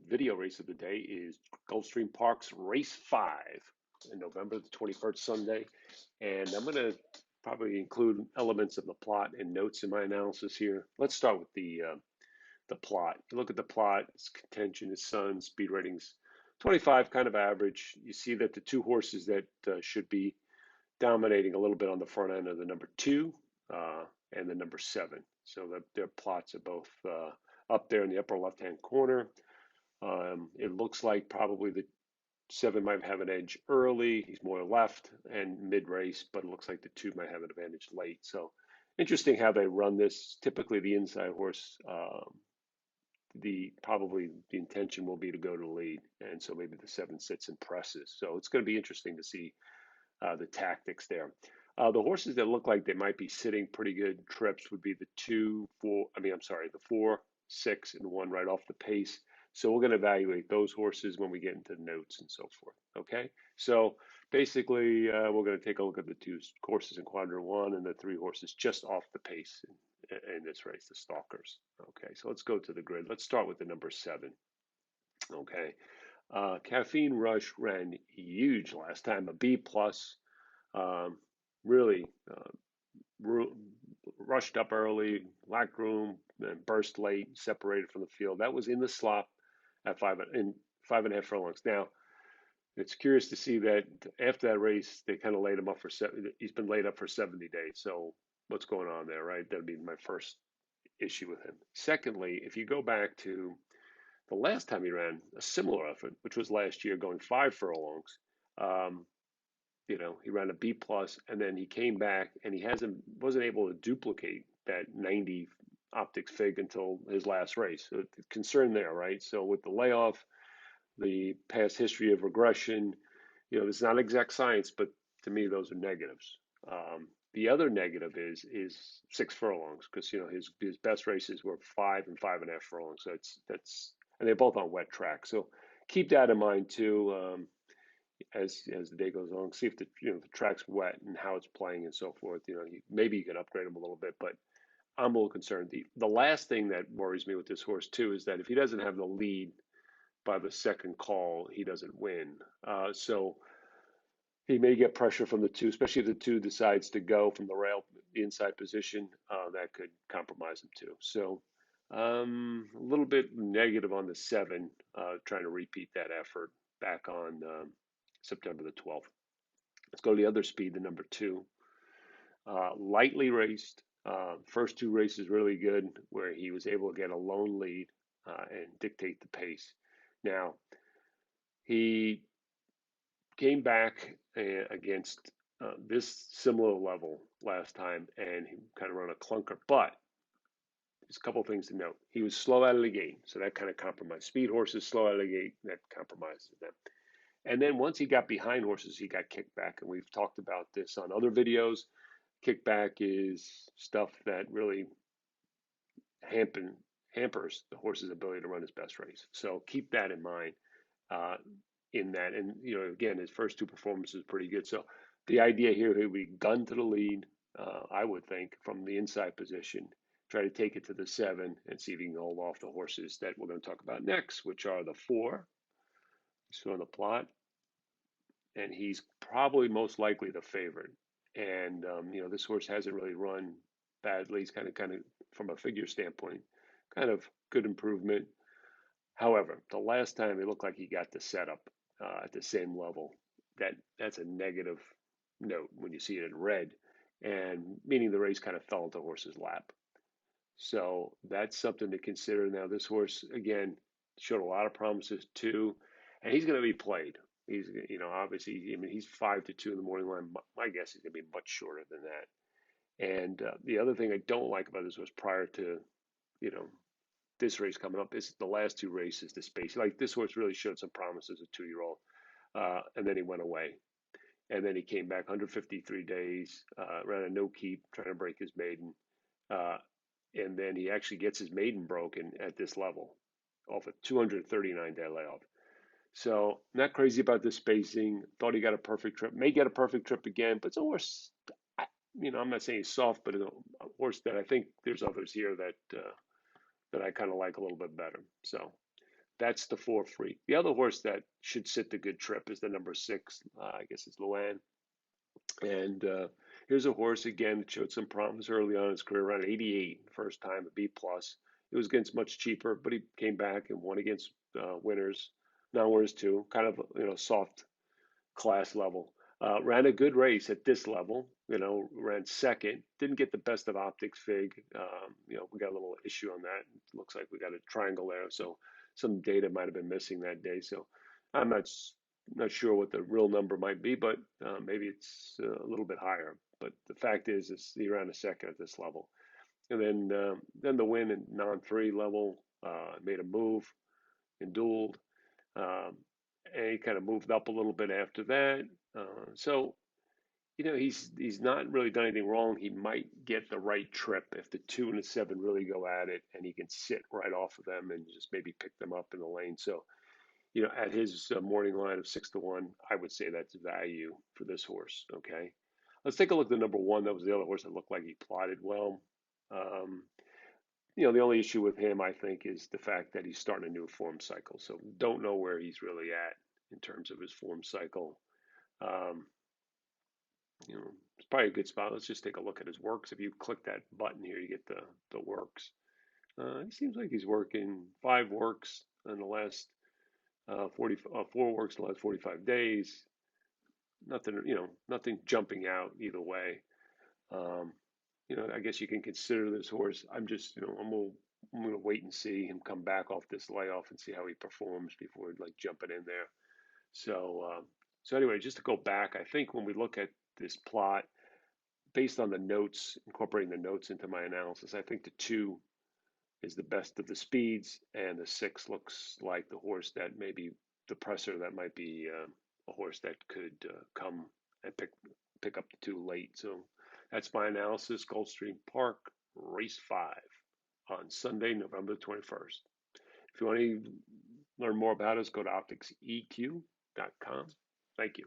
video race of the day is Gulfstream Park's Race 5 in November the 21st, Sunday. And I'm going to probably include elements of the plot and notes in my analysis here. Let's start with the plot. You look at the plot, its contention, its sun, speed ratings, 25, kind of average. You see that the two horses that should be dominating a little bit on the front end are the number 2 and the number 7. So their plots are both up there in the upper left-hand corner. It looks like probably the 7 might have an edge early. He's more left and mid-race, but it looks like the 2 might have an advantage late. So interesting how they run this. Typically, the inside horse, probably the intention will be to go to the lead, and so maybe the 7 sits and presses. So it's going to be interesting to see the tactics there. The horses that look like they might be sitting pretty good trips would be the 4, 6, and 1 right off the pace. So we're going to evaluate those horses when we get into the notes and so forth. Okay, so basically we're going to take a look at the 2 horses in quadrant 1 and the 3 horses just off the pace in this race, the stalkers. Okay, so let's go to the grid. Let's start with the number 7. Okay, Caffeine Rush ran huge last time, a B plus. Really rushed up early, lacked room, then burst late, separated from the field. That was in the slop at 5.5 furlongs. Now, it's curious to see that after that race, they kind of laid him up he's been laid up for 70 days. So what's going on there, right? That'd be my first issue with him. Secondly, if you go back to the last time he ran a similar effort, which was last year, going 5 furlongs, he ran a B plus, and then he came back and he wasn't able to duplicate that 90 Optics Fig until his last race. So the concern there, right? So with the layoff, the past history of regression, it's not exact science, but to me those are negatives. The other negative is 6 furlongs because his best races were 5 and 5.5 furlongs. So and they're both on wet track. So keep that in mind too. As the day goes on, see if the track's wet and how it's playing and so forth. Maybe you can upgrade him a little bit, but I'm a little concerned. The last thing that worries me with this horse too is that if he doesn't have the lead by the second call, he doesn't win. So he may get pressure from the 2, especially if the 2 decides to go from the rail, the inside position. That could compromise him too. So a little bit negative on the 7, trying to repeat that effort back on September the 12th. Let's go to the other speed, the number 2. Lightly raced. First 2 races really good, where he was able to get a lone lead and dictate the pace. Now, he came back against this similar level last time, and he kind of run a clunker. But there's a couple of things to note. He was slow out of the gate, so that kind of compromised. Speed horses slow out of the gate, that compromises them. And then once he got behind horses, he got kicked back. And we've talked about this on other videos. Kickback is stuff that really hampers the horse's ability to run his best race. So keep that in mind in that. And, again, his first 2 performances pretty good. So the idea here, he'll be gun to the lead, I would think, from the inside position. Try to take it to the 7 and see if he can hold off the horses that we're going to talk about next, which are the 4. So on the plot, and he's probably most likely the favorite. And this horse hasn't really run badly. He's kind of from a figure standpoint, kind of good improvement. However, the last time it looked like he got the setup at the same level. That's a negative note when you see it in red, and meaning the race kind of fell into the horse's lap. So that's something to consider. Now, this horse again showed a lot of promises too, and he's going to be played. He's, obviously, he's 5-2 in the morning line. My guess is going to be much shorter than that. And the other thing I don't like about this was prior to, this race coming up is the last 2 races, the space. Like this horse really showed some promise as a 2-year-old, and then he went away. And then he came back 153 days, ran a no keep, trying to break his maiden. And then he actually gets his maiden broken at this level off a 239-day layoff. So not crazy about the spacing. Thought he got a perfect trip. May get a perfect trip again, but it's a horse. I'm not saying he's soft, but a horse that I think there's others here that I kind of like a little bit better. So That's the 4 free. The other horse that should sit the good trip is the number 6. I guess it's Luan. And here's a horse again that showed some promise early on in his career, around 88, first time a B plus. It was against much cheaper, but he came back and won against winners, non-winners too. Kind of soft class level. Ran a good race at this level. Ran second. Didn't get the best of Optics Fig. We got a little issue on that. It looks like we got a triangle there, so some data might have been missing that day. So I'm not sure what the real number might be, but maybe it's a little bit higher. But the fact is he ran a second at this level, and then the win in non-3 level made a move and dueled. Um, and he kind of moved up a little bit after that. So he's not really done anything wrong. He might get the right trip if the 2 and the 7 really go at it, and he can sit right off of them and just maybe pick them up in the lane. So at his morning line of 6-1, I would say that's value for this horse. Okay, let's take a look at the number 1. That was the other horse that looked like he plotted well. Um, the only issue with him, I think, is the fact that he's starting a new form cycle. So don't know where he's really at in terms of his form cycle. Um, it's probably a good spot. Let's just take a look at his works. If you click that button here, you get the works. It seems like he's working 5 works in the last 4 works in the last 45 days. Nothing jumping out either way. Um, I guess you can consider this horse. I'm gonna wait and see him come back off this layoff and see how he performs before like jumping in there. So anyway, just to go back, I think when we look at this plot based on the notes, incorporating the notes into my analysis, I think the 2 is the best of the speeds, and the 6 looks like the horse that maybe the presser that might be a horse that could come and pick up the 2 late. So that's my analysis. Gulfstream Park, race 5 on Sunday, November 21st. If you want to learn more about us, go to OptixEQ.com. Thank you.